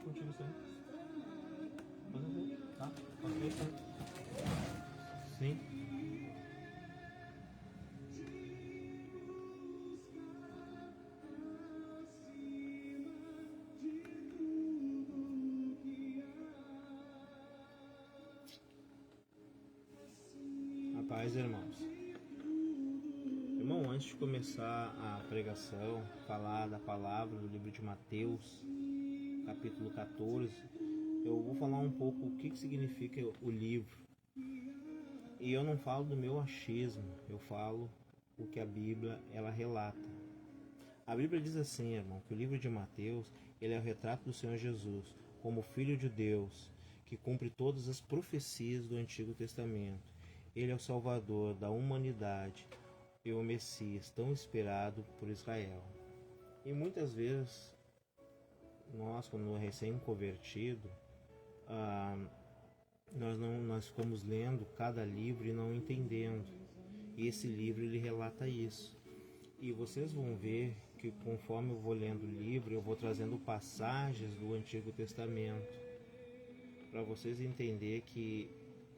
contigo sempre. Pode ver, tá? Ok, tá? Sim. A paz, irmãos. Irmão, antes de começar a pregação, falar da palavra do livro de Mateus, capítulo 14, eu vou falar um pouco o que significa o livro. E eu não falo do meu achismo, eu falo o que a Bíblia ela relata. A Bíblia diz assim, irmão, que o livro de Mateus ele é o retrato do Senhor Jesus como Filho de Deus, que cumpre todas as profecias do Antigo Testamento. Ele é o Salvador da humanidade e o Messias tão esperado por Israel. E muitas vezes nós, quando recém-convertido, nós ficamos lendo cada livro e não entendendo. E esse livro ele relata isso. E vocês vão ver que conforme eu vou lendo o livro, eu vou trazendo passagens do Antigo Testamento para vocês entenderem que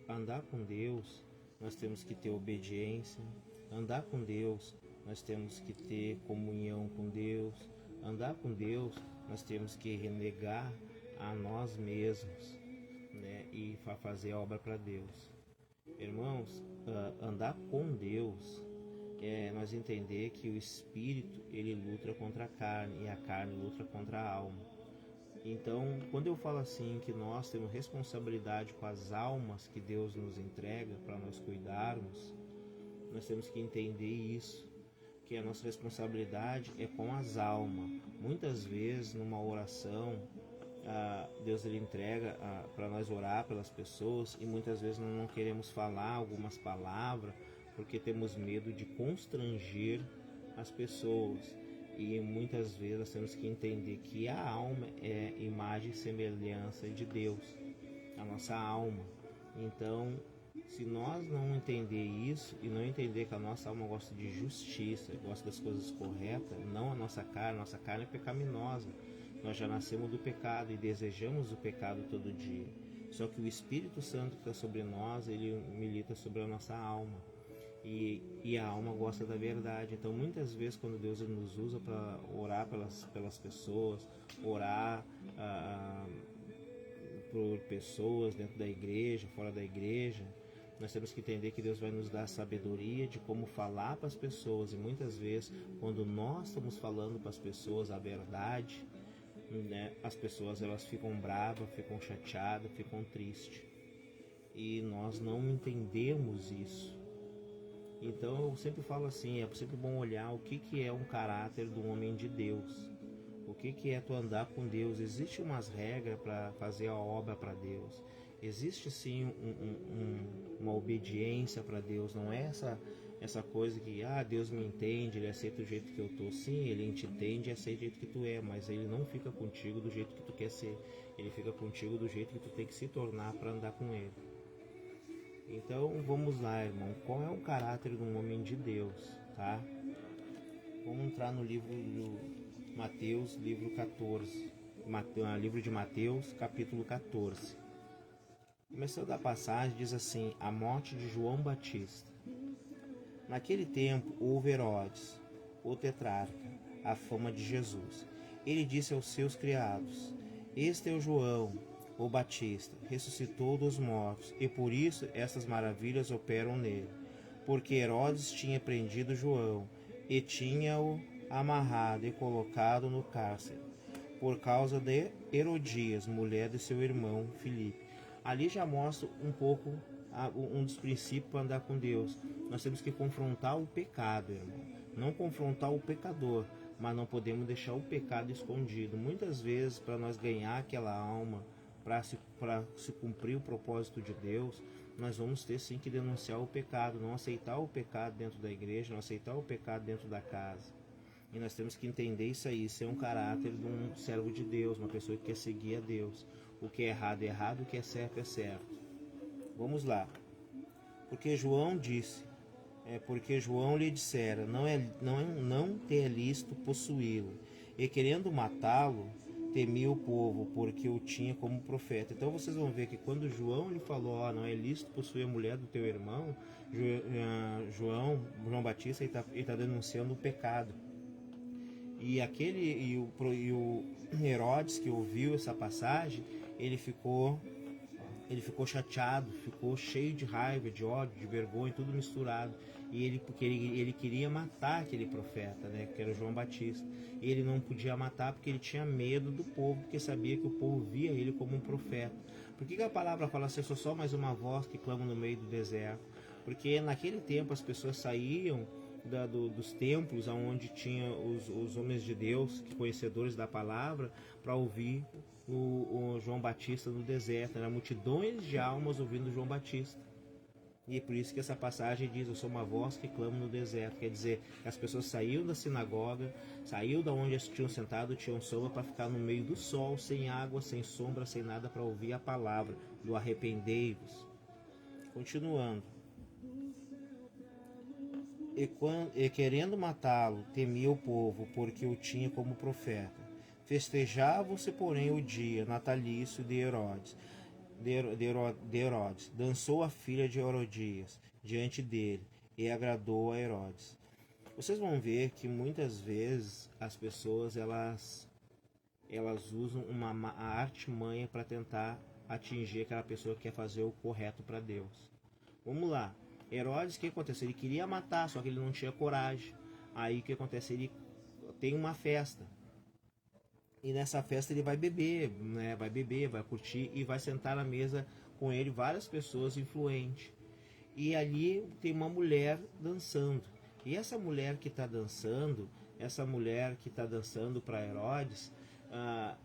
andar com Deus nós temos que ter obediência, andar com Deus nós temos que ter comunhão com Deus, andar com Deus nós temos que renegar a nós mesmos, né, e fazer a obra para Deus. Irmãos, andar com Deus é nós entender que o espírito ele luta contra a carne e a carne luta contra a alma. Então, quando eu falo assim que nós temos responsabilidade com as almas que Deus nos entrega para nós cuidarmos, nós temos que entender isso, que a nossa responsabilidade é com as almas. Muitas vezes, numa oração, Deus ele entrega para nós orar pelas pessoas e muitas vezes nós não queremos falar algumas palavras porque temos medo de constranger as pessoas. E muitas vezes nós temos que entender que a alma é imagem e semelhança de Deus, a nossa alma. Então, se nós não entender isso e não entender que a nossa alma gosta de justiça, gosta das coisas corretas, não a nossa carne é pecaminosa. Nós já nascemos do pecado e desejamos o pecado todo dia. Só que o Espírito Santo que está sobre nós, ele milita sobre a nossa alma. E a alma gosta da verdade. Então muitas vezes quando Deus nos usa para orar pelas pessoas, orar por pessoas dentro da igreja, fora da igreja, nós temos que entender que Deus vai nos dar sabedoria de como falar para as pessoas. E muitas vezes quando nós estamos falando para as pessoas a verdade, né, as pessoas elas ficam bravas, ficam chateadas, ficam tristes. E nós não entendemos isso. Então eu sempre falo assim, é sempre bom olhar o que é um caráter do homem de Deus. O que é tu andar com Deus. Existe umas regras para fazer a obra para Deus. Existe sim uma obediência para Deus. Não é essa coisa que Deus me entende, Ele aceita o jeito que eu tô. Sim, Ele te entende e aceita o jeito que tu é, mas Ele não fica contigo do jeito que tu quer ser. Ele fica contigo do jeito que tu tem que se tornar para andar com Ele. Então vamos lá, irmão, qual é o caráter de um homem de Deus, tá? Vamos entrar no livro de Mateus, livro 14, livro de Mateus, capítulo 14. Começando a passagem, diz assim, a morte de João Batista. Naquele tempo houve Herodes, o tetrarca, a fama de Jesus. Ele disse aos seus criados, este é o João, o Batista, ressuscitou dos mortos, e por isso estas maravilhas operam nele. Porque Herodes tinha prendido João, e tinha-o amarrado e colocado no cárcere, por causa de Herodias, mulher de seu irmão Filipe. Ali já mostra um pouco um dos princípios para andar com Deus. Nós temos que confrontar o pecado, irmão. Não confrontar o pecador, mas não podemos deixar o pecado escondido. Muitas vezes, para nós ganhar aquela alma, para se cumprir o propósito de Deus, nós vamos ter sim que denunciar o pecado, não aceitar o pecado dentro da igreja, não aceitar o pecado dentro da casa. E nós temos que entender isso aí, ser um caráter de um servo de Deus, uma pessoa que quer seguir a Deus. O que é errado, o que é certo é certo. Vamos lá. Porque João lhe dissera, não te é lícito possuí-lo. E querendo matá-lo, temia o povo, porque o tinha como profeta. Então vocês vão ver que quando João lhe falou, não é lícito possuir a mulher do teu irmão, João Batista está denunciando o pecado. E o Herodes, que ouviu essa passagem, ele ficou chateado, ficou cheio de raiva, de ódio, de vergonha, tudo misturado. Porque ele queria matar aquele profeta, né, que era o João Batista. E ele não podia matar porque ele tinha medo do povo, porque sabia que o povo via ele como um profeta. Por que a palavra fala assim, eu sou só mais uma voz que clama no meio do deserto? Porque naquele tempo as pessoas saíam dos templos onde tinha os homens de Deus, conhecedores da palavra, para ouvir o João Batista no deserto. Eram multidões de almas ouvindo João Batista. E é por isso que essa passagem diz, eu sou uma voz que clama no deserto. Quer dizer, que as pessoas saíam da sinagoga, saíam da onde eles tinham sentado, tinham sombra, para ficar no meio do sol, sem água, sem sombra, sem nada, para ouvir a palavra do arrependei-vos. Continuando. E querendo matá-lo, temia o povo, porque o tinha como profeta. Festejavam-se, porém, o dia natalício de Herodes. Dançou a filha de Herodias diante dele e agradou a Herodes. Vocês vão ver que muitas vezes as pessoas elas usam a artimanha para tentar atingir aquela pessoa que quer fazer o correto para Deus. Vamos lá. Herodes, o que aconteceu? Ele queria matar, só que ele não tinha coragem. Aí o que acontece? Ele tem uma festa. E nessa festa ele vai beber, né? Vai curtir e vai sentar na mesa com ele várias pessoas influentes. E ali tem uma mulher dançando. E essa mulher que está dançando para Herodes,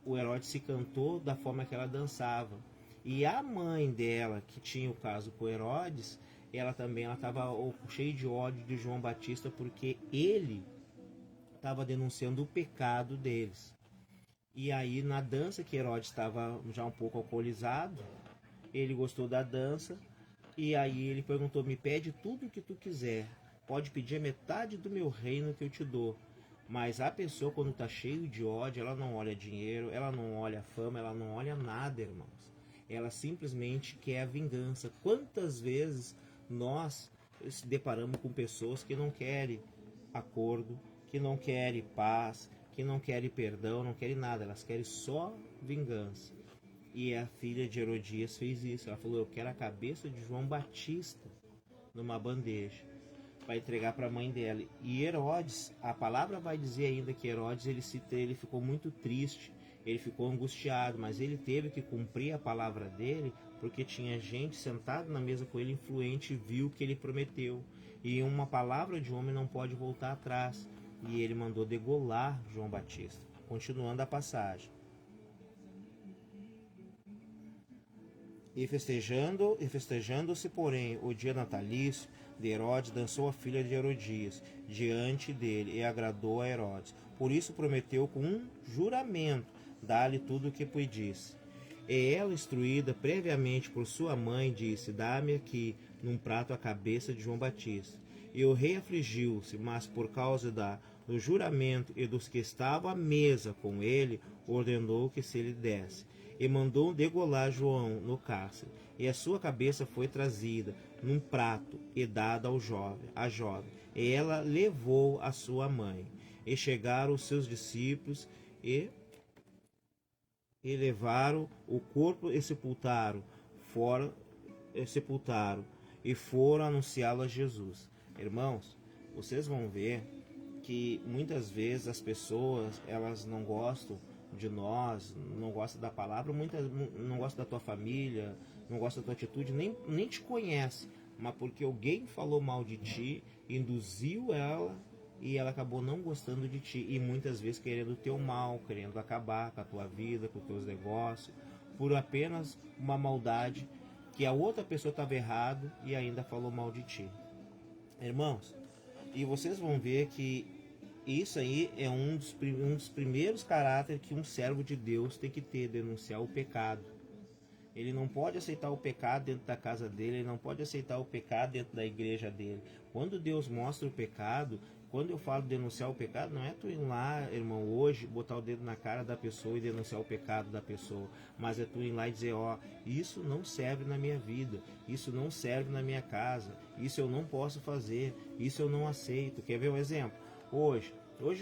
o Herodes se cantou da forma que ela dançava. E a mãe dela, que tinha o caso com Herodes, ela estava cheia de ódio de João Batista, porque ele estava denunciando o pecado deles. E aí na dança, que Herodes estava já um pouco alcoolizado, ele gostou da dança, e aí ele perguntou, me pede tudo o que tu quiser, pode pedir a metade do meu reino que eu te dou. Mas a pessoa, quando está cheio de ódio, ela não olha dinheiro, ela não olha fama, ela não olha nada, irmãos. Ela simplesmente quer a vingança. Quantas vezes nós se deparamos com pessoas que não querem acordo, que não querem paz, que não querem perdão, não querem nada, elas querem só vingança. E a filha de Herodias fez isso. Ela falou, eu quero a cabeça de João Batista numa bandeja, para entregar para a mãe dela. E Herodes, a palavra vai dizer ainda que Herodes ele ficou muito triste, ele ficou angustiado, mas ele teve que cumprir a palavra dele, porque tinha gente sentada na mesa com ele, influente, e viu que ele prometeu. E uma palavra de homem não pode voltar atrás. E ele mandou degolar João Batista. Continuando a passagem. E festejando-se, porém, o dia natalício de Herodes, dançou a filha de Herodias diante dele e agradou a Herodes. Por isso prometeu com um juramento dar-lhe tudo o que pedisse. E ela, instruída previamente por sua mãe, disse, dá-me aqui num prato a cabeça de João Batista. E o rei afligiu-se, mas por causa do juramento e dos que estavam à mesa com ele, ordenou que se lhe desse. E mandou degolar João no cárcere. E a sua cabeça foi trazida num prato e dada à jovem. E ela levou a sua mãe. E chegaram os seus discípulos e levaram o corpo e sepultaram e foram anunciá-lo a Jesus. Irmãos, vocês vão ver que muitas vezes as pessoas, elas não gostam de nós, não gostam da palavra, não gostam da tua família, não gostam da tua atitude, nem te conhece, mas porque alguém falou mal de ti, induziu ela e ela acabou não gostando de ti, e muitas vezes querendo o teu mal, querendo acabar com a tua vida, com os teus negócios, por apenas uma maldade que a outra pessoa estava errado e ainda falou mal de ti. Irmãos, e vocês vão ver que isso aí é um dos primeiros caráteres que um servo de Deus tem que ter, denunciar o pecado. Ele não pode aceitar o pecado dentro da casa dele, ele não pode aceitar o pecado dentro da igreja dele. Quando Deus mostra o pecado, quando eu falo denunciar o pecado, não é tu ir lá, irmão, hoje, botar o dedo na cara da pessoa e denunciar o pecado da pessoa, mas é tu ir lá e dizer, ó, isso não serve na minha vida, isso não serve na minha casa, isso eu não posso fazer, isso eu não aceito. Quer ver um exemplo? Hoje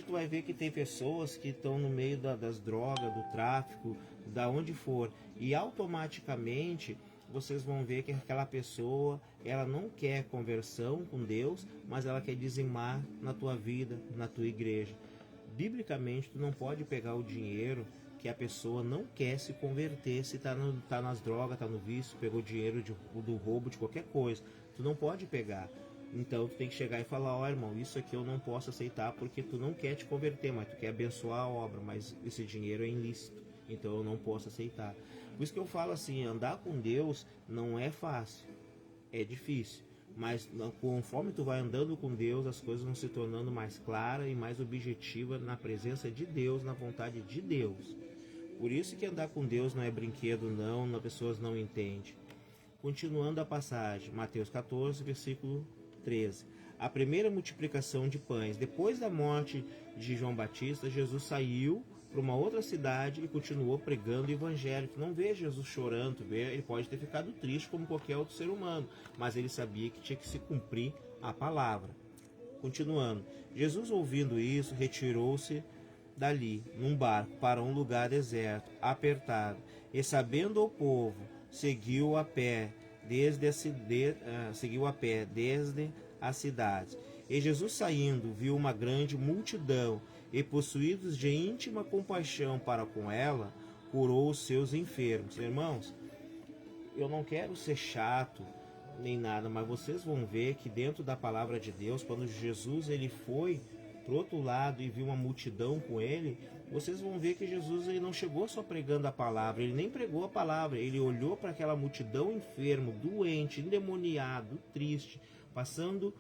tu vai ver que tem pessoas que estão no meio das drogas, do tráfico, da onde for, e automaticamente vocês vão ver que aquela pessoa, ela não quer conversão com Deus, mas ela quer dizimar na tua vida, na tua igreja. Biblicamente, tu não pode pegar o dinheiro que a pessoa não quer se converter, se tá nas drogas, está no vício, pegou dinheiro do roubo, de qualquer coisa. Tu não pode pegar. Então tu tem que chegar e falar, ó irmão, isso aqui eu não posso aceitar porque tu não quer te converter, mas tu quer abençoar a obra, mas esse dinheiro é ilícito, então eu não posso aceitar. Por isso que eu falo assim, andar com Deus não é fácil, é difícil, mas conforme tu vai andando com Deus, as coisas vão se tornando mais claras e mais objetivas na presença de Deus, na vontade de Deus. Por isso que andar com Deus não é brinquedo não, as pessoas não entendem. Continuando a passagem, Mateus 14, versículo 13. A primeira multiplicação de pães. Depois da morte de João Batista, Jesus saiu para uma outra cidade e continuou pregando o evangelho. Tu não vê Jesus chorando, ele pode ter ficado triste como qualquer outro ser humano, mas ele sabia que tinha que se cumprir a palavra. Continuando, Jesus, ouvindo isso, retirou-se dali, num barco, para um lugar deserto, apertado, e sabendo o povo, seguiu a pé desde as cidades. E Jesus, saindo, viu uma grande multidão, e possuídos de íntima compaixão para com ela, curou os seus enfermos. Irmãos, eu não quero ser chato nem nada, mas vocês vão ver que dentro da palavra de Deus, quando Jesus ele foi pro outro lado e viu uma multidão com ele, vocês vão ver que Jesus ele não chegou só pregando a palavra, ele nem pregou a palavra, ele olhou para aquela multidão enfermo, doente, endemoniado, triste, passando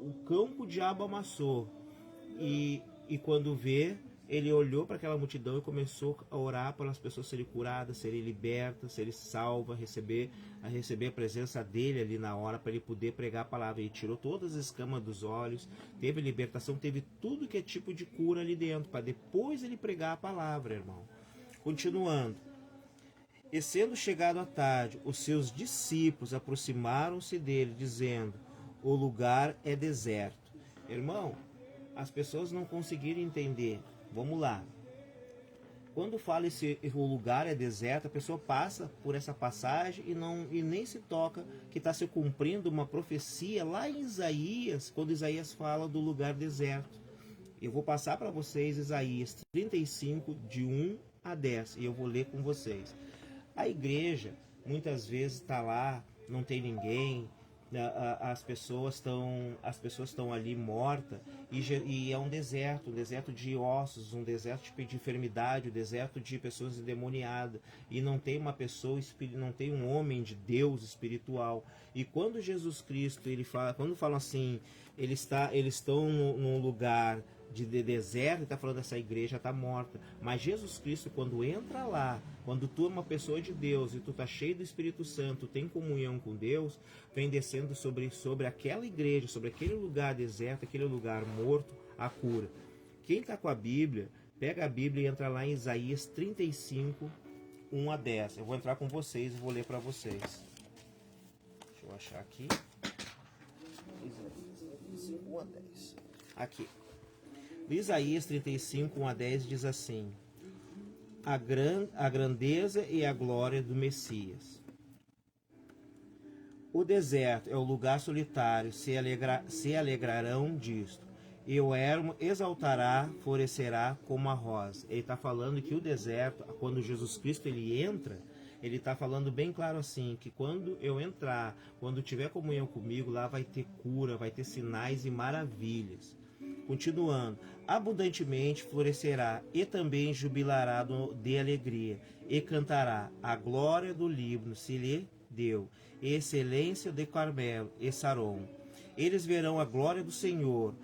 o cão que o diabo amassou, e quando vê, ele olhou para aquela multidão e começou a orar para as pessoas serem curadas, serem libertas, serem salvas, a receber a presença dele ali na hora para ele poder pregar a palavra. Ele tirou todas as escamas dos olhos, teve libertação, teve tudo que é tipo de cura ali dentro, para depois ele pregar a palavra, irmão. Continuando. E sendo chegado à tarde, os seus discípulos aproximaram-se dele, dizendo, o lugar é deserto. Irmão, as pessoas não conseguiram entender. Vamos lá. Quando fala o lugar é deserto, a pessoa passa por essa passagem e nem se toca que está se cumprindo uma profecia lá em Isaías, quando Isaías fala do lugar deserto. Eu vou passar para vocês Isaías 35, de 1 a 10, e eu vou ler com vocês. A igreja, muitas vezes, está lá, não tem ninguém, as pessoas estão ali mortas e é um deserto de ossos, um deserto de enfermidade, um deserto de pessoas endemoniadas, e não tem uma pessoa, não tem um homem de Deus espiritual. E quando Jesus Cristo quando fala assim, eles estão num lugar de deserto, ele está falando essa igreja está morta, mas Jesus Cristo quando entra lá, quando tu é uma pessoa de Deus e tu está cheio do Espírito Santo, tem comunhão com Deus, vem descendo sobre aquela igreja, sobre aquele lugar deserto, aquele lugar morto, a cura. Quem está com a Bíblia, pega a Bíblia e entra lá em Isaías 35, 1 a 10. Eu vou entrar com vocês e vou ler para vocês. Deixa eu achar aqui. Isaías 35, 1 a 10. Aqui. Isaías 35, 1 a 10 diz assim, a grandeza e a glória do Messias. O deserto é o lugar solitário, se alegrarão disto, e o ermo exaltará, florescerá como a rosa. Ele está falando que o deserto, quando Jesus Cristo ele entra, ele está falando bem claro assim, que quando eu entrar, quando tiver comunhão comigo, lá vai ter cura, vai ter sinais e maravilhas. Continuando, abundantemente florescerá e também jubilará de alegria e cantará a glória do Líbano se lhe deu, e excelência de Carmelo e Saron. Eles verão a glória do Senhor,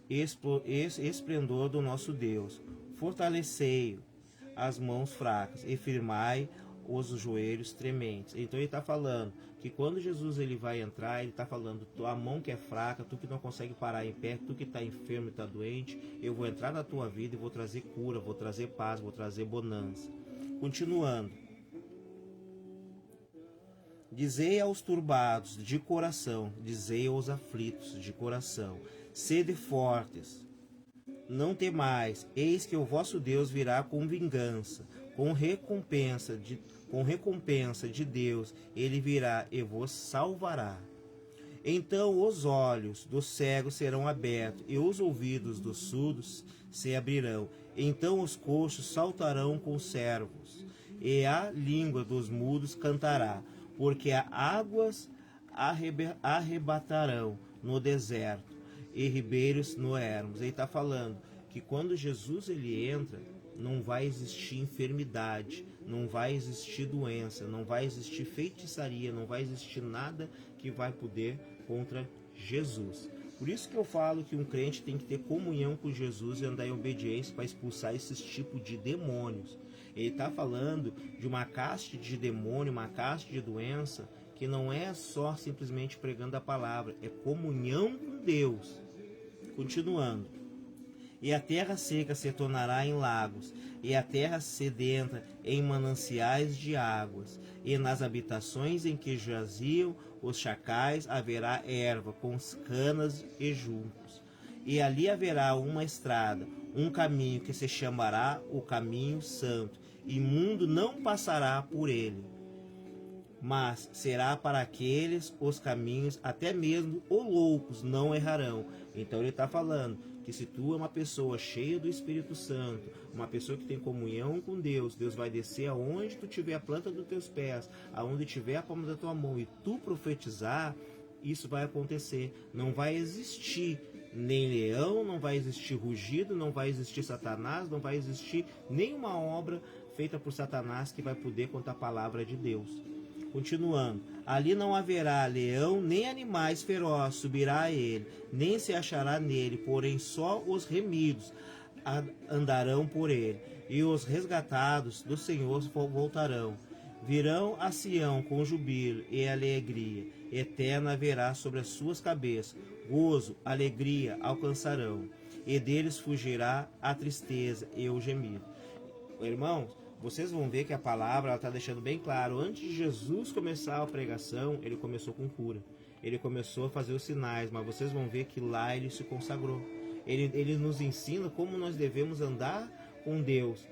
esplendor do nosso Deus. Fortalecei as mãos fracas e firmai os joelhos trementes. Então ele está falando que quando Jesus ele vai entrar, ele está falando, tua mão que é fraca, tu que não consegue parar em pé, tu que está enfermo e está doente, eu vou entrar na tua vida e vou trazer cura, vou trazer paz, vou trazer bonança. Continuando. Dizei aos turbados de coração, dizei aos aflitos de coração, sede fortes, não temais, eis que o vosso Deus virá com vingança, com recompensa de Deus, ele virá e vos salvará. Então os olhos dos cegos serão abertos, e os ouvidos dos surdos se abrirão. Então os coxos saltarão com servos, e a língua dos mudos cantará, porque as águas arrebatarão no deserto, e ribeiros no ermos. Ele está falando que quando Jesus ele entra, não vai existir enfermidade, não vai existir doença, não vai existir feitiçaria, não vai existir nada que vai poder contra Jesus. Por isso que eu falo que um crente tem que ter comunhão com Jesus e andar em obediência para expulsar esses tipos de demônios. Ele está falando de uma caste de demônio, uma caste de doença, que não é só simplesmente pregando a palavra, é comunhão com Deus. Continuando. E a terra seca se tornará em lagos, e a terra sedenta em mananciais de águas, e nas habitações em que jaziam os chacais haverá erva com canas e juncos. E ali haverá uma estrada, um caminho que se chamará o caminho santo, e mundo não passará por ele. Mas será para aqueles os caminhos, até mesmo os loucos não errarão. Então ele está falando que se tu é uma pessoa cheia do Espírito Santo, uma pessoa que tem comunhão com Deus, Deus vai descer aonde tu tiver a planta dos teus pés, aonde tiver a palma da tua mão, e tu profetizar, isso vai acontecer. Não vai existir nem leão, não vai existir rugido, não vai existir Satanás, não vai existir nenhuma obra feita por Satanás que vai poder contar a palavra de Deus. Continuando, ali não haverá leão nem animais ferozes subirá a ele, nem se achará nele, porém só os remidos andarão por ele, e os resgatados do Senhor voltarão. Virão a Sião com jubilo e alegria, eterna haverá sobre as suas cabeças, gozo, alegria alcançarão, e deles fugirá a tristeza e o gemido. Irmãos, vocês vão ver que a palavra está deixando bem claro, antes de Jesus começar a pregação, ele começou com cura. Ele começou a fazer os sinais, mas vocês vão ver que lá ele se consagrou. Ele nos ensina como nós devemos andar com Deus.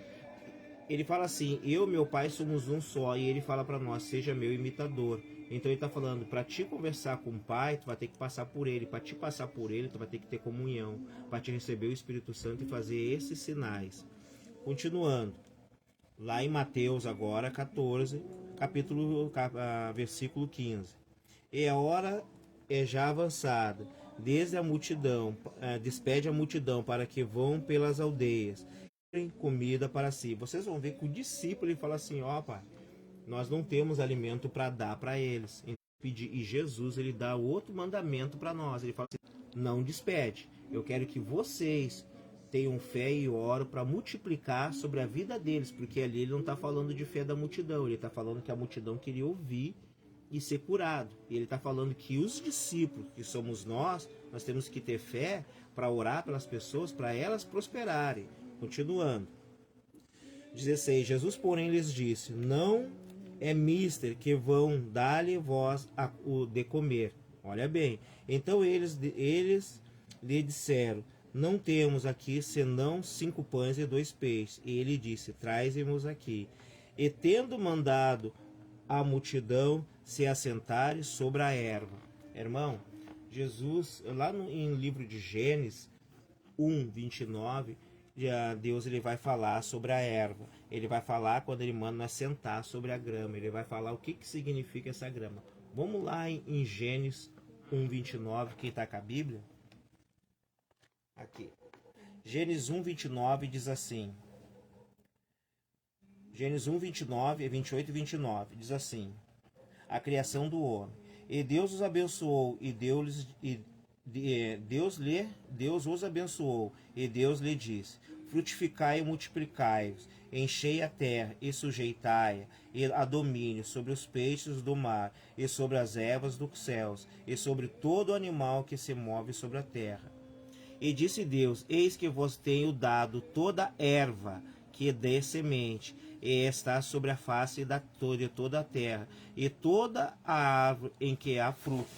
Ele fala assim, eu e meu pai somos um só, e ele fala para nós, seja meu imitador. Então ele está falando, para te conversar com o pai, tu vai ter que passar por ele. Para te passar por ele, tu vai ter que ter comunhão. Para te receber o Espírito Santo e fazer esses sinais. Continuando. Lá em Mateus agora, 14, versículo 15. E a hora é já avançada, desde a multidão, despede a multidão para que vão pelas aldeias, e comida para si. Vocês vão ver que o discípulo ele fala assim, ó pai, nós não temos alimento para dar para eles. E Jesus ele dá outro mandamento para nós, ele fala assim, não despede, eu quero que vocês tenham fé e oro para multiplicar sobre a vida deles, porque ali ele não está falando de fé da multidão, ele está falando que a multidão queria ouvir e ser curado. E ele está falando que os discípulos, que somos nós temos que ter fé para orar pelas pessoas, para elas prosperarem. Continuando. 16. Jesus, porém, lhes disse, não é mister que vão dar-lhe vós o de comer. Olha bem. Então eles lhe disseram, não temos aqui senão 5 pães e 2 peixes. E ele disse, traze-mos aqui. E tendo mandado a multidão se assentar sobre a erva. Irmão, Jesus, lá em livro de Gênesis 1, 29, Deus ele vai falar sobre a erva. Ele vai falar quando ele manda nós sentar sobre a grama. Ele vai falar o que significa essa grama. Vamos lá em Gênesis 1, 29, quem está com a Bíblia? Aqui. Gênesis 1, 29 diz assim. Gênesis 1, 29, 28 e 29 diz assim. A criação do homem. E Deus os abençoou e Deus os abençoou e Deus lhe disse, frutificai e multiplicai-vos, enchei a terra e sujeitai-a a domínio sobre os peixes do mar e sobre as ervas dos céus e sobre todo animal que se move sobre a terra. E disse Deus: eis que vos tenho dado toda erva que dê semente, e está sobre a face de toda a terra, e toda a árvore em que há fruto.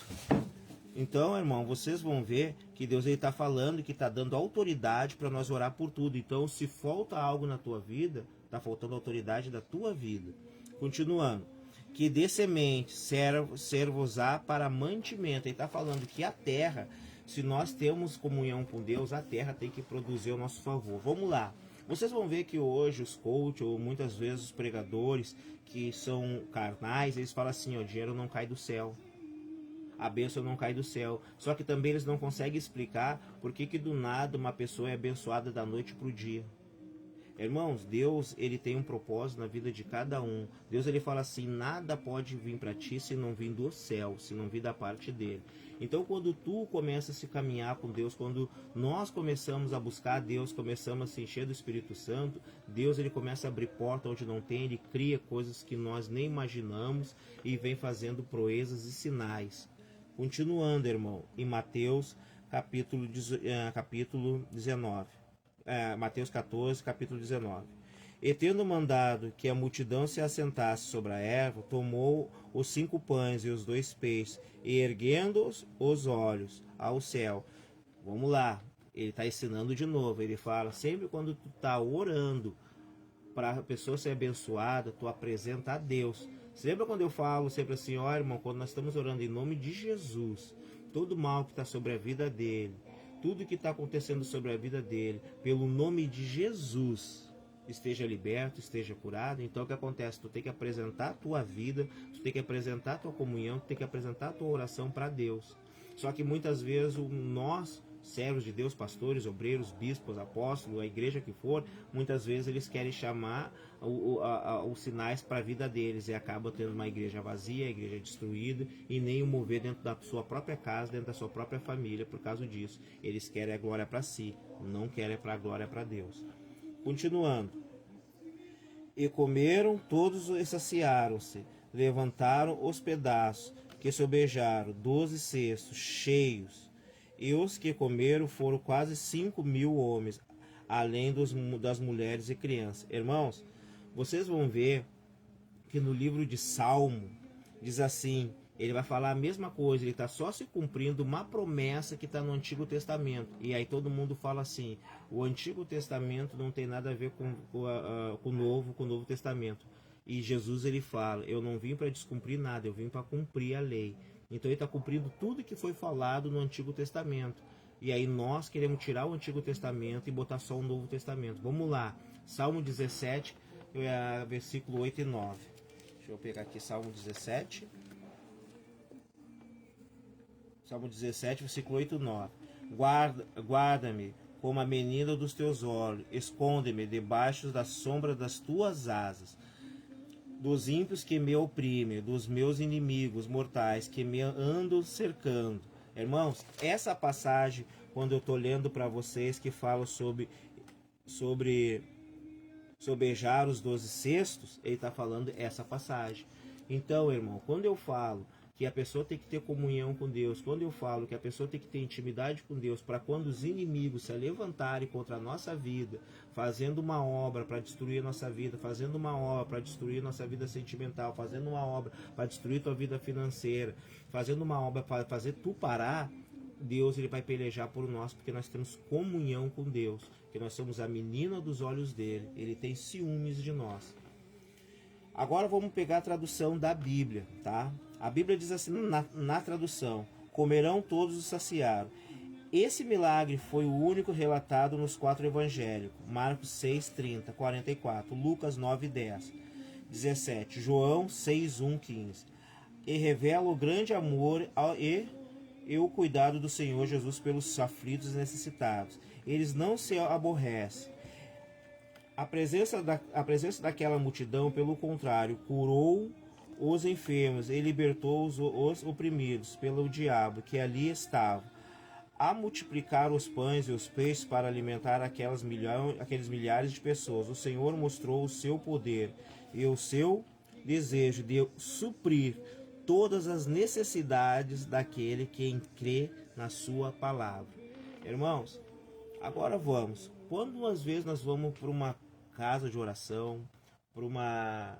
Então, irmão, vocês vão ver que Deus está falando, que está dando autoridade para nós orar por tudo. Então, se falta algo na tua vida, está faltando autoridade da tua vida. Continuando. Que dê semente, servos-á para mantimento. Ele está falando que a terra, se nós temos comunhão com Deus, a terra tem que produzir ao nosso favor. Vamos lá. Vocês vão ver que hoje os coaches, ou muitas vezes os pregadores, que são carnais, eles falam assim, ó, o dinheiro não cai do céu. A bênção não cai do céu. Só que também eles não conseguem explicar por que do nada uma pessoa é abençoada da noite para o dia. Irmãos, Deus, ele tem um propósito na vida de cada um. Deus, ele fala assim, nada pode vir para ti se não vir do céu, se não vir da parte dele. Então, quando tu começa a se caminhar com Deus, quando nós começamos a buscar a Deus, começamos a se encher do Espírito Santo, Deus, ele começa a abrir porta onde não tem, ele cria coisas que nós nem imaginamos e vem fazendo proezas e sinais. Continuando, irmão, em Mateus capítulo 19. Mateus 14, capítulo 19. E tendo mandado que a multidão se assentasse sobre a erva, tomou os 5 pães e os 2 peixes, e erguendo os olhos ao céu. Vamos lá, ele está ensinando de novo. Ele fala, sempre quando tu está orando para a pessoa ser abençoada, tu apresenta a Deus. Lembra quando eu falo sempre assim, ó irmão, quando nós estamos orando em nome de Jesus, todo mal que está sobre a vida dele, tudo que está acontecendo sobre a vida dele, pelo nome de Jesus, esteja liberto, esteja curado. Então o que acontece? Tu tem que apresentar a tua vida, tu tem que apresentar a tua comunhão, tu tem que apresentar a tua oração para Deus. Só que muitas vezes nós, servos de Deus, pastores, obreiros, bispos, apóstolos, a igreja que for, muitas vezes eles querem chamar os sinais para a vida deles e acabam tendo uma igreja vazia, a igreja destruída e nem o mover dentro da sua própria casa, dentro da sua própria família por causa disso. Eles querem a glória para si, não querem a glória para Deus. Continuando. E comeram todos e saciaram-se, levantaram os pedaços que sobejaram, 12 cestos cheios. E os que comeram foram quase 5.000 homens, além das mulheres e crianças. Irmãos, vocês vão ver que no livro de Salmo, diz assim, ele vai falar a mesma coisa, ele está só se cumprindo uma promessa que está no Antigo Testamento. E aí todo mundo fala assim, o Antigo Testamento não tem nada a ver com o Novo Testamento. E Jesus, ele fala, eu não vim para descumprir nada, eu vim para cumprir a lei. Então ele está cumprindo tudo que foi falado no Antigo Testamento. E aí nós queremos tirar o Antigo Testamento e botar só o Novo Testamento. Vamos lá, Salmo 17, versículo 8 e 9. Deixa eu pegar aqui Salmo 17. Salmo 17, versículo 8 e 9. Guarda-me como a menina dos teus olhos, esconde-me debaixo da sombra das tuas asas. Dos ímpios que me oprimem, dos meus inimigos mortais que me andam cercando. Irmãos, essa passagem, quando eu estou lendo para vocês, que fala sobre sobejar os 12 cestos, ele está falando essa passagem. Então, irmão, quando eu falo que a pessoa tem que ter comunhão com Deus, quando eu falo que a pessoa tem que ter intimidade com Deus, para quando os inimigos se levantarem contra a nossa vida, fazendo uma obra para destruir a nossa vida, fazendo uma obra para destruir a nossa vida sentimental, fazendo uma obra para destruir a tua vida financeira, fazendo uma obra para fazer tu parar, Deus, ele vai pelejar por nós, porque nós temos comunhão com Deus, que nós somos a menina dos olhos dele, ele tem ciúmes de nós. Agora vamos pegar a tradução da Bíblia, tá? A Bíblia diz assim na tradução, comerão todos e saciaram. Esse milagre foi o único relatado nos 4 evangelhos, Marcos 6, 30, 44, Lucas 9, 10, 17, João 6, 1, 15. E revela o grande amor e o cuidado do Senhor Jesus pelos aflitos e necessitados. Eles não se aborrecem. A presença daquela multidão, pelo contrário, curou os enfermos e libertou os oprimidos pelo diabo que ali estavam. a multiplicar os pães e os peixes para alimentar aqueles milhares de pessoas. O Senhor mostrou o seu poder e o seu desejo de suprir todas as necessidades daquele que crê na sua palavra. Irmãos, agora vamos. Quando às vezes nós vamos para uma casa de oração, para uma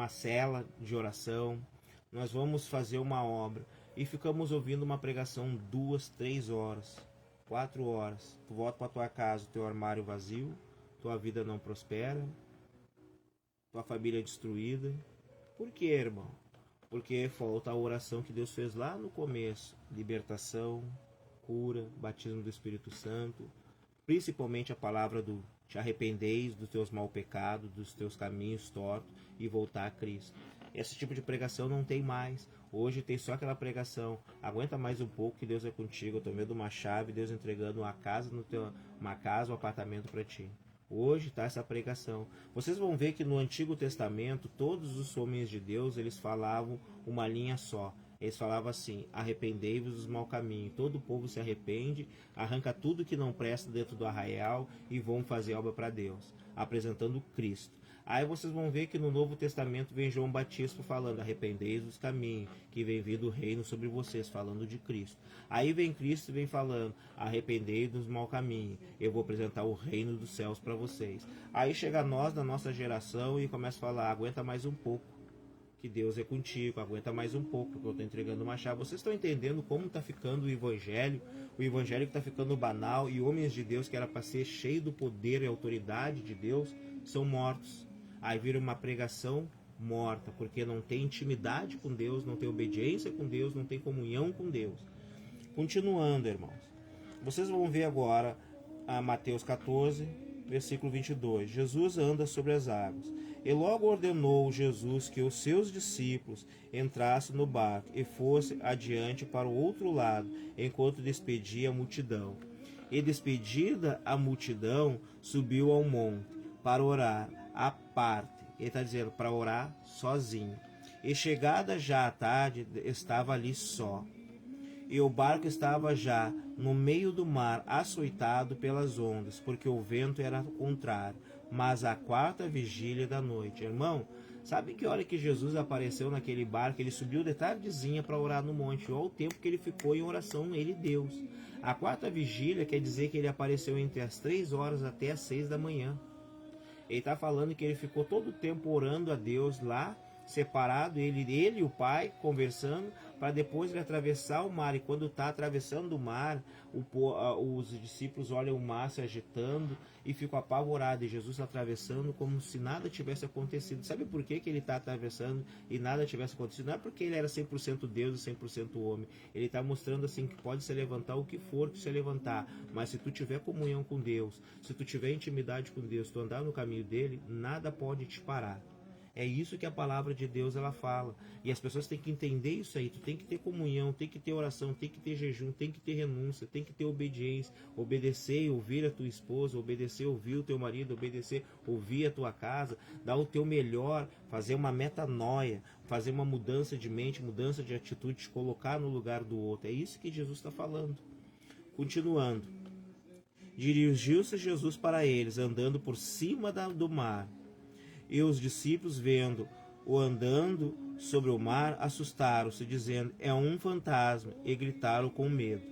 cela de oração, nós vamos fazer uma obra e ficamos ouvindo uma pregação 2, 3 horas, 4 horas. Tu volta para tua casa, teu armário vazio, tua vida não prospera, tua família é destruída. Por quê, irmão? Porque falta a oração que Deus fez lá no começo: libertação, cura, batismo do Espírito Santo, principalmente a palavra do te arrependeis dos teus maus pecados, dos teus caminhos tortos e voltar a Cristo. Esse tipo de pregação não tem mais. Hoje tem só aquela pregação: aguenta mais um pouco que Deus é contigo, eu tô vendo uma chave, Deus entregando uma casa, um apartamento para ti. Hoje está essa pregação. Vocês vão ver que no Antigo Testamento todos os homens de Deus, eles falavam uma linha só. Eles falavam assim: arrependei-vos dos maus caminhos. Todo o povo se arrepende, arranca tudo que não presta dentro do arraial e vão fazer obra para Deus, apresentando Cristo. Aí vocês vão ver que no Novo Testamento vem João Batista falando: arrependei-vos dos caminhos, que vem vindo o reino sobre vocês, falando de Cristo. Aí vem Cristo e vem falando: arrependei-vos dos maus caminhos, eu vou apresentar o reino dos céus para vocês. Aí chega nós, da nossa geração, e começa a falar: aguenta mais um pouco, que Deus é contigo, aguenta mais um pouco, porque eu estou entregando uma chave. Vocês estão entendendo como está ficando o evangelho que está ficando banal, e homens de Deus que era para ser cheio do poder e autoridade de Deus, são mortos. Aí vira uma pregação morta, porque não tem intimidade com Deus, não tem obediência com Deus, não tem comunhão com Deus. Continuando, irmãos, vocês vão ver agora a Mateus 14, versículo 22. Jesus anda sobre as águas. E logo ordenou Jesus que os seus discípulos entrassem no barco e fossem adiante para o outro lado, enquanto despedia a multidão. E despedida a multidão, subiu ao monte para orar à parte. Ele está dizendo para orar sozinho. E chegada já à tarde, estava ali só. E o barco estava já no meio do mar, açoitado pelas ondas, porque o vento era contrário. Mas a 4ª vigília da noite. Irmão, sabe que hora que Jesus apareceu naquele barco? Ele subiu de tardezinha para orar no monte. Olha o tempo que ele ficou em oração, ele e Deus. A 4ª vigília quer dizer que ele apareceu entre as 3 horas até as 6 da manhã. Ele está falando que ele ficou todo o tempo orando a Deus lá, separado, ele e o Pai conversando, para depois ele atravessar o mar. E quando está atravessando o mar, os discípulos olham o mar se agitando e ficam apavorados. E Jesus atravessando como se nada tivesse acontecido. Sabe por que ele está atravessando e nada tivesse acontecido? Não é porque ele era 100% Deus e 100% homem. Ele está mostrando assim que pode se levantar o que for que se levantar. Mas se tu tiver comunhão com Deus, se tu tiver intimidade com Deus, se tu andar no caminho dele, nada pode te parar. É isso que a palavra de Deus ela fala. E as pessoas têm que entender isso aí. Tu tem que ter comunhão, tem que ter oração, tem que ter jejum, tem que ter renúncia, tem que ter obediência. Obedecer e ouvir a tua esposa, obedecer e ouvir o teu marido, obedecer, ouvir a tua casa, dar o teu melhor, fazer uma metanoia, fazer uma mudança de mente, mudança de atitude, te colocar no lugar do outro. É isso que Jesus está falando. Continuando. Dirigiu-se Jesus para eles, andando por cima do mar. E os discípulos, vendo-o andando sobre o mar, assustaram-se, dizendo: é um fantasma, e gritaram com medo.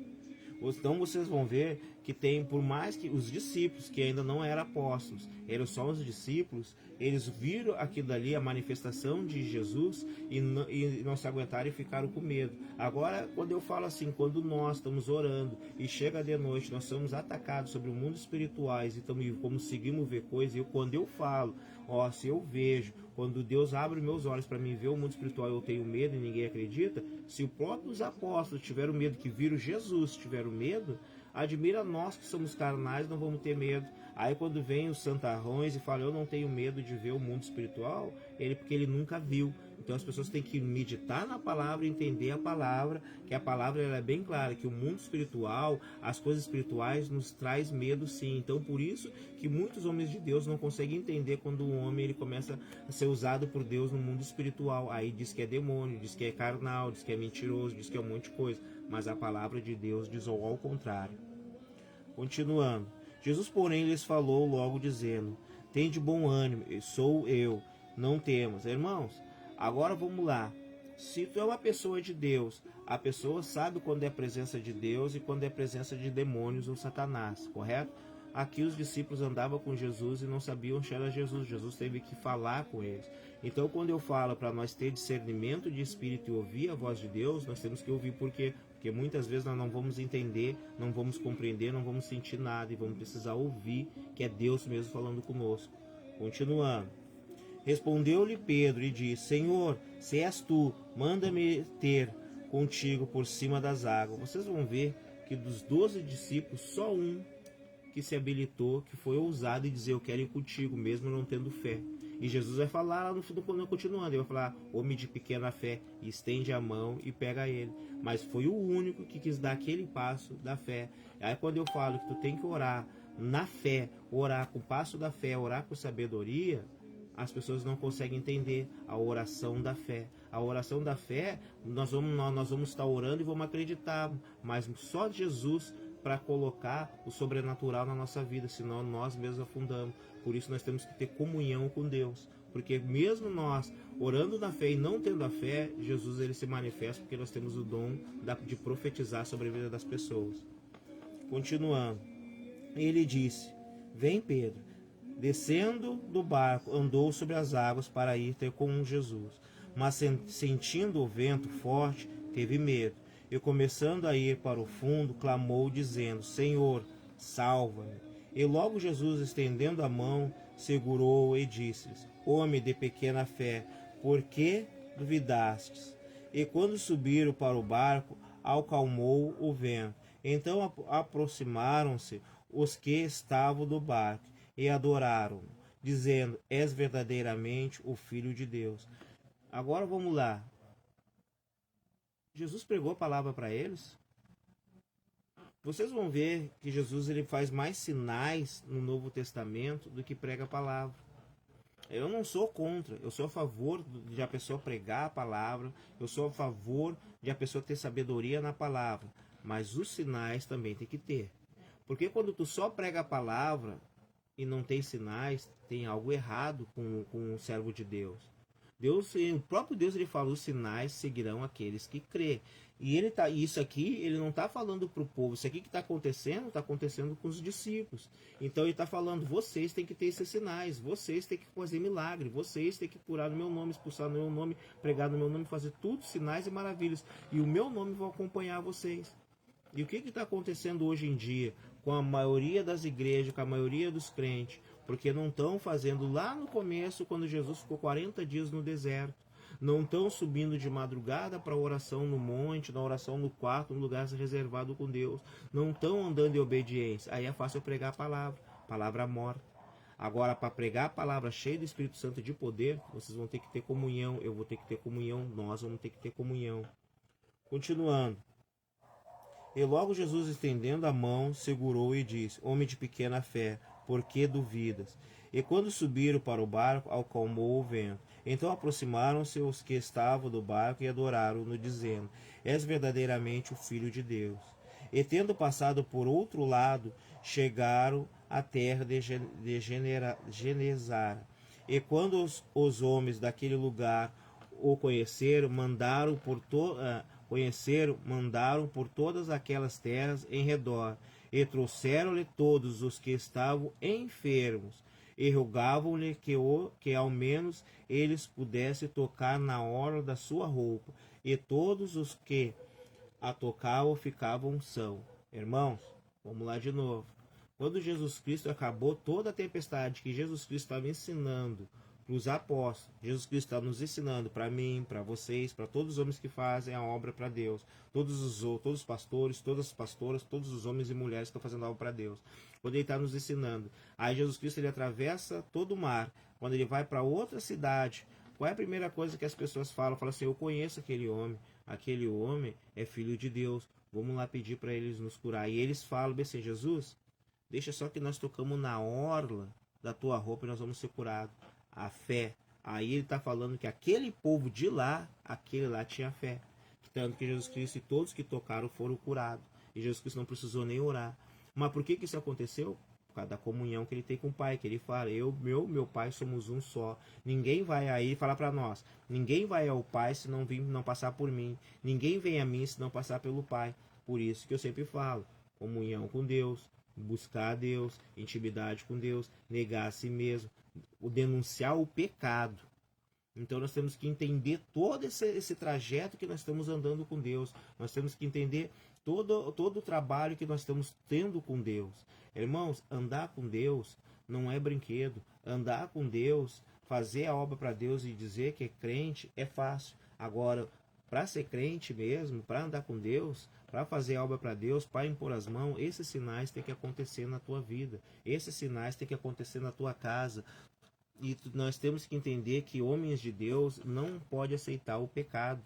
Então vocês vão ver que tem, por mais que os discípulos, que ainda não eram apóstolos, eram só os discípulos, eles viram aquilo dali, a manifestação de Jesus, e não se aguentaram e ficaram com medo. Agora, quando eu falo assim, quando nós estamos orando e chega de noite, nós somos atacados sobre o mundo espirituais e conseguimos ver coisas, quando eu falo, se eu vejo, quando Deus abre meus olhos para mim ver o mundo espiritual, eu tenho medo e ninguém acredita. Se os próprios apóstolos tiveram medo, que viram Jesus, tiveram medo, admira nós que somos carnais, não vamos ter medo. Aí quando vem os santarrões e fala: eu não tenho medo de ver o mundo espiritual, porque ele nunca viu. Então as pessoas têm que meditar na palavra, entender a palavra, que a palavra ela é bem clara, que o mundo espiritual, as coisas espirituais nos traz medo sim. Então por isso que muitos homens de Deus não conseguem entender quando o homem ele começa a ser usado por Deus no mundo espiritual. Aí diz que é demônio, diz que é carnal, diz que é mentiroso, diz que é um monte de coisa. Mas a palavra de Deus diz ao contrário. Continuando. Jesus, porém, lhes falou logo dizendo: tende bom ânimo, sou eu, não temas. Irmãos, agora vamos lá. Se tu é uma pessoa de Deus, a pessoa sabe quando é a presença de Deus e quando é a presença de demônios ou Satanás, correto? Aqui os discípulos andavam com Jesus e não sabiam se era Jesus. Jesus teve que falar com eles. Então, quando eu falo para nós ter discernimento de espírito e ouvir a voz de Deus, nós temos que ouvir porque muitas vezes nós não vamos entender, não vamos compreender, não vamos sentir nada e vamos precisar ouvir que é Deus mesmo falando conosco. Continuando. Respondeu-lhe Pedro e disse: Senhor, se és tu, manda-me ter contigo por cima das águas. Vocês vão ver que dos 12 discípulos, só um que se habilitou, que foi ousado e dizer: eu quero ir contigo, mesmo não tendo fé. E Jesus vai falar lá no fundo, continuando, ele vai falar: homem de pequena fé, estende a mão e pega ele. Mas foi o único que quis dar aquele passo da fé. Aí quando eu falo que tu tem que orar na fé, orar com o passo da fé, orar com sabedoria, as pessoas não conseguem entender a oração da fé. A oração da fé, nós vamos estar orando e vamos acreditar, mas só Jesus para colocar o sobrenatural na nossa vida, senão nós mesmos afundamos. Por isso nós temos que ter comunhão com Deus, porque mesmo nós orando na fé e não tendo a fé, Jesus ele se manifesta porque nós temos o dom de profetizar sobre a vida das pessoas. Continuando, ele disse: vem Pedro. Descendo do barco, andou sobre as águas para ir ter com Jesus, mas sentindo o vento forte, teve medo. E começando a ir para o fundo, clamou dizendo: Senhor, salva-me. E logo Jesus, estendendo a mão, segurou-o e disse-lhes: homem de pequena fé, por que duvidastes? E quando subiram para o barco, acalmou o vento. Então aproximaram-se os que estavam do barco e adoraram, dizendo: és verdadeiramente o Filho de Deus. Agora vamos lá. Jesus pregou a palavra para eles. Vocês vão ver que Jesus ele faz mais sinais no Novo Testamento do que prega a palavra. Eu não sou contra, eu sou a favor de a pessoa pregar a palavra, eu sou a favor de a pessoa ter sabedoria na palavra, mas os sinais também tem que ter. Porque quando tu só prega a palavra e não tem sinais, tem algo errado com o servo de Deus. O próprio Deus ele fala: os sinais seguirão aqueles que crê. E isso aqui ele não está falando para o povo. Isso aqui que está acontecendo com os discípulos. Então ele está falando: vocês têm que ter esses sinais, vocês têm que fazer milagre, vocês têm que curar no meu nome, expulsar no meu nome, pregar no meu nome, fazer tudo sinais e maravilhas. E o meu nome vai acompanhar vocês. E o que está acontecendo hoje em dia com a maioria das igrejas, com a maioria dos crentes? Porque não estão fazendo lá no começo, quando Jesus ficou 40 dias no deserto. Não estão subindo de madrugada para a oração no monte, na oração no quarto, um lugar reservado com Deus. Não estão andando em obediência. Aí é fácil pregar a palavra morta. Agora, para pregar a palavra cheia do Espírito Santo de poder, vocês vão ter que ter comunhão, eu vou ter que ter comunhão, nós vamos ter que ter comunhão. Continuando. E logo Jesus, estendendo a mão, segurou e disse: homem de pequena fé, por que duvidas? E quando subiram para o barco, acalmou o vento. Então aproximaram-se os que estavam do barco e adoraram-no, dizendo: és verdadeiramente o Filho de Deus. E tendo passado por outro lado, chegaram à terra de Genesara. E quando os homens daquele lugar o conheceram, mandaram por todas aquelas terras em redor, e trouxeram-lhe todos os que estavam enfermos, e rogavam-lhe que ao menos eles pudessem tocar na orla da sua roupa, e todos os que a tocavam ficavam sãos. Irmãos, vamos lá de novo. Quando Jesus Cristo acabou toda a tempestade que Jesus Cristo estava ensinando para os apóstolos, Jesus Cristo está nos ensinando para mim, para vocês, para todos os homens que fazem a obra para Deus, todos os pastores, todas as pastoras, todos os homens e mulheres que estão fazendo a obra para Deus. Quando ele está nos ensinando, aí Jesus Cristo ele atravessa todo o mar. Quando ele vai para outra cidade, Qual é a primeira coisa que as pessoas falam? Falam assim, eu conheço aquele homem é filho de Deus, vamos lá pedir para eles nos curar. E eles falam bem assim, Jesus, deixa só que nós tocamos na orla da tua roupa e nós vamos ser curados. A fé. Aí ele está falando que aquele povo de lá, aquele lá tinha fé. Tanto que Jesus Cristo e todos que tocaram foram curados. E Jesus Cristo não precisou nem orar. Mas por que isso aconteceu? Por causa da comunhão que ele tem com o Pai, que ele fala, meu Pai somos um só. Ninguém vai aí falar para nós, ninguém vai ao Pai se não passar por mim. Ninguém vem a mim se não passar pelo Pai. Por isso que eu sempre falo, comunhão com Deus, buscar a Deus, intimidade com Deus, negar a si mesmo, denunciar o pecado. Então nós temos que entender todo esse trajeto que nós estamos andando com Deus. Nós temos que entender todo o trabalho que nós estamos tendo com Deus. Irmãos, andar com Deus não é brinquedo. Andar com Deus, fazer a obra para Deus e dizer que é crente é fácil. Agora, para ser crente mesmo, para andar com Deus, para fazer a obra para Deus, para impor as mãos, esses sinais têm que acontecer na tua vida. Esses sinais têm que acontecer na tua casa. E nós temos que entender que homens de Deus não podem aceitar o pecado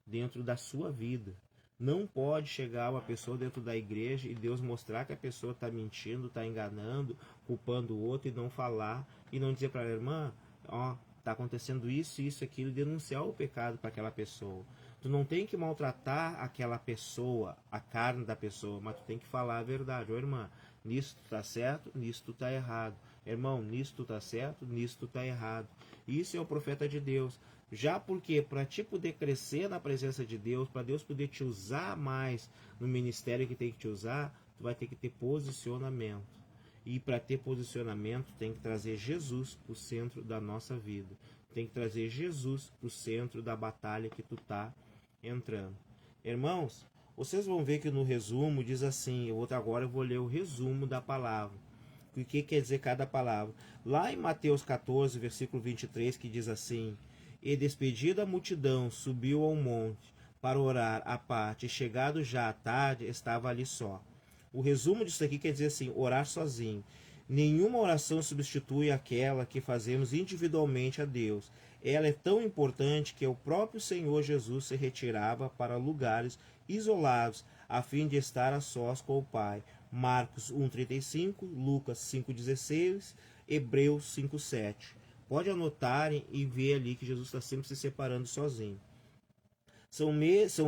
dentro da sua vida. Não pode chegar uma pessoa dentro da igreja e Deus mostrar que a pessoa está mentindo, está enganando, culpando o outro e não falar e não dizer para a irmã, ó, está acontecendo isso, aquilo, e denunciar o pecado para aquela pessoa. Tu não tem que maltratar aquela pessoa, a carne da pessoa, mas tu tem que falar a verdade. Ô irmã, nisso tu tá certo, nisso tu tá errado. Irmão, nisso tu tá certo, nisso tu tá errado. Isso é o profeta de Deus. Já porque para ti poder crescer na presença de Deus, para Deus poder te usar mais no ministério que tem que te usar, tu vai ter que ter posicionamento. E para ter posicionamento, tem que trazer Jesus para o centro da nossa vida. Tem que trazer Jesus para o centro da batalha que tu tá entrando. Irmãos, vocês vão ver que no resumo diz assim, agora eu vou ler o resumo da palavra. O que quer dizer cada palavra? Lá em Mateus 14, versículo 23, que diz assim, e despedida a multidão, subiu ao monte para orar à parte, e chegado já à tarde, estava ali só. O resumo disso aqui quer dizer assim, orar sozinho. Nenhuma oração substitui aquela que fazemos individualmente a Deus. Ela é tão importante que o próprio Senhor Jesus se retirava para lugares isolados, a fim de estar a sós com o Pai. Marcos 1,35, Lucas 5,16, Hebreus 5,7. Pode anotarem e ver ali que Jesus está sempre se separando sozinho. São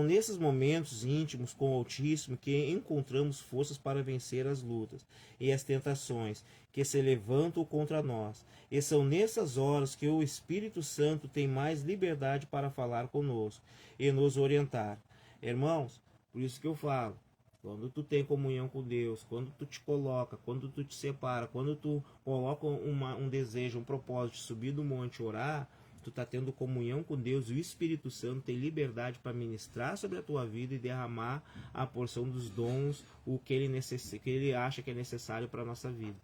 nesses momentos íntimos com o Altíssimo que encontramos forças para vencer as lutas e as tentações que se levantam contra nós. E são nessas horas que o Espírito Santo tem mais liberdade para falar conosco e nos orientar. Irmãos, por isso que eu falo, quando tu tem comunhão com Deus, quando tu te coloca, quando tu te separa, quando tu coloca um desejo, um propósito de subir do monte e orar, tu está tendo comunhão com Deus e o Espírito Santo tem liberdade para ministrar sobre a tua vida e derramar a porção dos dons, o que ele acha que é necessário para a nossa vida.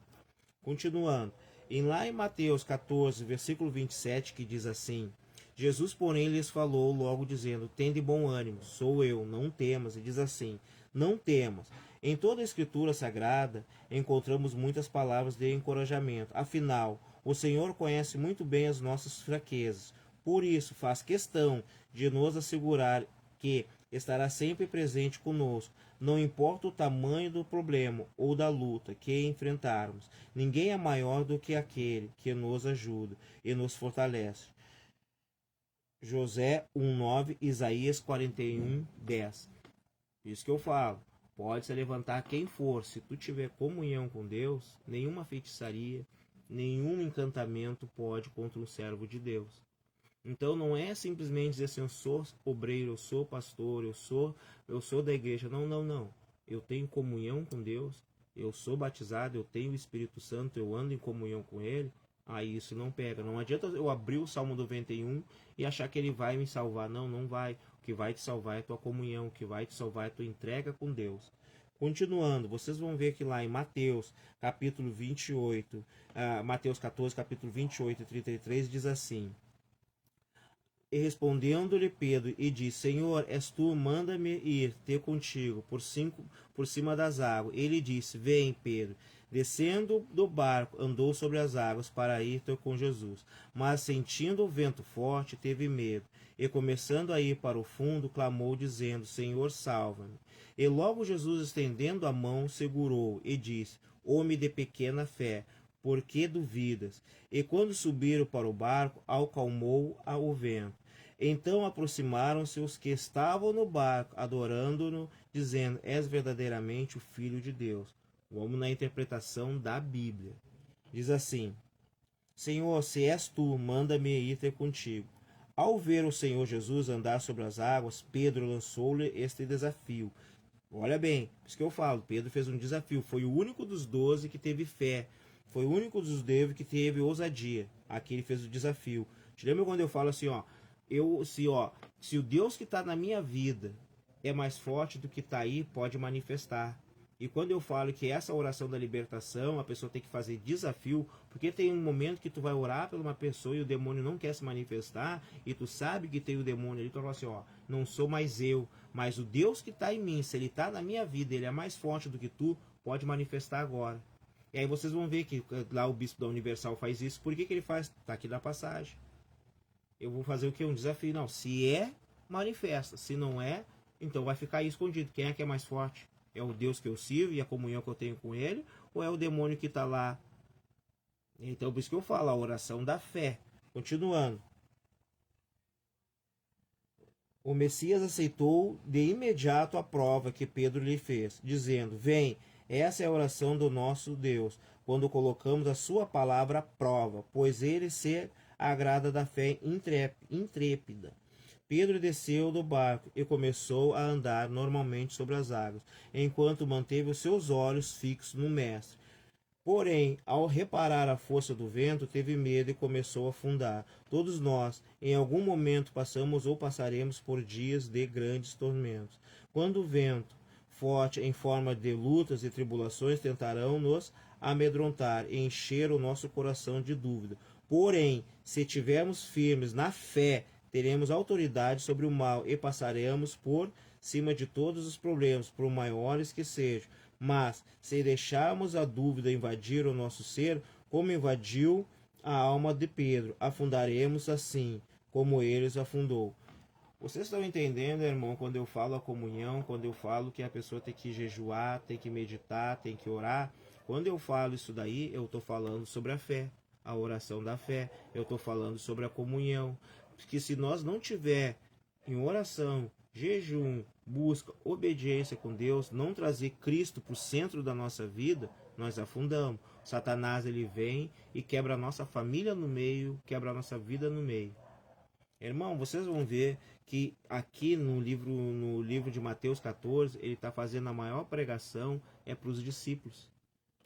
Continuando, lá em Mateus 14, versículo 27, que diz assim, Jesus, porém, lhes falou logo dizendo, tende bom ânimo, sou eu, não temas, e diz assim, não temas. Em toda a Escritura Sagrada encontramos muitas palavras de encorajamento. Afinal, o Senhor conhece muito bem as nossas fraquezas. Por isso, faz questão de nos assegurar que estará sempre presente conosco. Não importa o tamanho do problema ou da luta que enfrentarmos. Ninguém é maior do que aquele que nos ajuda e nos fortalece. José 1,9, Isaías 41,10. Isso que eu falo. Pode se levantar quem for. Se tu tiver comunhão com Deus, nenhuma feitiçaria, nenhum encantamento pode contra um servo de Deus. Então não é simplesmente dizer assim, eu sou obreiro, eu sou pastor, eu sou da igreja. Não. Eu tenho comunhão com Deus, eu sou batizado, eu tenho o Espírito Santo, eu ando em comunhão com Ele. Aí isso não pega. Não adianta eu abrir o Salmo 91 e achar que ele vai me salvar. Não vai. O que vai te salvar é a tua comunhão, o que vai te salvar é a tua entrega com Deus. Continuando, vocês vão ver que lá em Mateus, capítulo 28, Mateus 14, capítulo 28 e 33, diz assim, e respondendo-lhe Pedro, e disse, Senhor, és tu, manda-me ir ter contigo por cima das águas. Ele disse, vem, Pedro. Descendo do barco, andou sobre as águas para ir ter com Jesus. Mas, sentindo o vento forte, teve medo. E, começando a ir para o fundo, clamou, dizendo: Senhor, salva-me. E logo Jesus, estendendo a mão, segurou e disse: Homem de pequena fé, por que duvidas? E quando subiram para o barco, acalmou o vento. Então aproximaram-se os que estavam no barco, adorando-no, dizendo: És verdadeiramente o Filho de Deus. Vamos na interpretação da Bíblia. Diz assim: Senhor, se és tu, manda-me ir ter contigo. Ao ver o Senhor Jesus andar sobre as águas, Pedro lançou-lhe este desafio. Olha bem, isso que eu falo, Pedro fez um desafio. Foi o único dos 12 que teve fé. Foi o único dos 12 que teve ousadia. Aqui ele fez o desafio. Te lembra quando eu falo assim, se o Deus que está na minha vida é mais forte do que está aí, pode manifestar. E quando eu falo que essa oração da libertação, a pessoa tem que fazer desafio, porque tem um momento que tu vai orar por uma pessoa e o demônio não quer se manifestar, e tu sabe que tem o demônio ali, tu fala assim, não sou mais eu, mas o Deus que está em mim, se ele está na minha vida, ele é mais forte do que tu, pode manifestar agora. E aí vocês vão ver que lá o bispo da Universal faz isso. Por que ele faz? Está aqui na passagem. Eu vou fazer o que? Um desafio. Não, se é, manifesta. Se não é, então vai ficar aí escondido. Quem é que é mais forte? É o Deus que eu sirvo e a comunhão que eu tenho com ele? Ou é o demônio que está lá? Então, por isso que eu falo, a oração da fé. Continuando. O Messias aceitou de imediato a prova que Pedro lhe fez, dizendo: Vem, essa é a oração do nosso Deus, quando colocamos a sua palavra à prova, pois ele se agrada da fé intrépida. Pedro desceu do barco e começou a andar normalmente sobre as águas, enquanto manteve os seus olhos fixos no Mestre. Porém, ao reparar a força do vento, teve medo e começou a afundar. Todos nós, em algum momento, passamos ou passaremos por dias de grandes tormentos. Quando o vento forte, em forma de lutas e tribulações, tentarão nos amedrontar e encher o nosso coração de dúvida. Porém, se estivermos firmes na fé, teremos autoridade sobre o mal e passaremos por cima de todos os problemas, por maiores que sejam. Mas, se deixarmos a dúvida invadir o nosso ser, como invadiu a alma de Pedro, afundaremos assim, como eles afundou. Vocês estão entendendo, irmão, quando eu falo a comunhão, quando eu falo que a pessoa tem que jejuar, tem que meditar, tem que orar? Quando eu falo isso daí, eu estou falando sobre a fé, a oração da fé. Eu estou falando sobre a comunhão. Porque se nós não tiver em oração, jejum, busca, obediência com Deus, não trazer Cristo para o centro da nossa vida, nós afundamos. Satanás ele vem e quebra a nossa família no meio, quebra a nossa vida no meio. Irmão, vocês vão ver que aqui no livro de Mateus 14, ele está fazendo a maior pregação para os discípulos,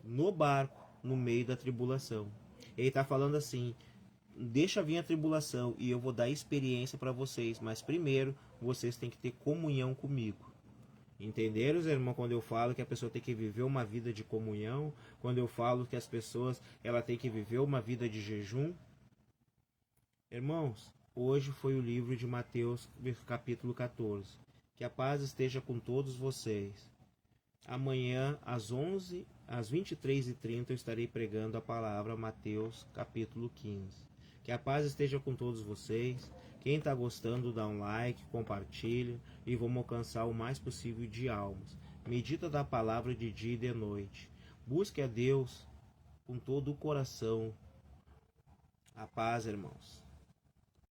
no barco, no meio da tribulação. Ele está falando assim: deixa vir a tribulação e eu vou dar experiência para vocês, mas primeiro vocês têm que ter comunhão comigo. Entenderam, irmão, quando eu falo que a pessoa tem que viver uma vida de comunhão, quando eu falo que as pessoas ela tem que viver uma vida de jejum? Irmãos, hoje foi o livro de Mateus, capítulo 14. Que a paz esteja com todos vocês. Amanhã, às 23h30, eu estarei pregando a palavra Mateus, capítulo 15. Que a paz esteja com todos vocês. Quem está gostando, dá um like, compartilha e vamos alcançar o mais possível de almas. Medita da palavra de dia e de noite. Busque a Deus com todo o coração. A paz, irmãos.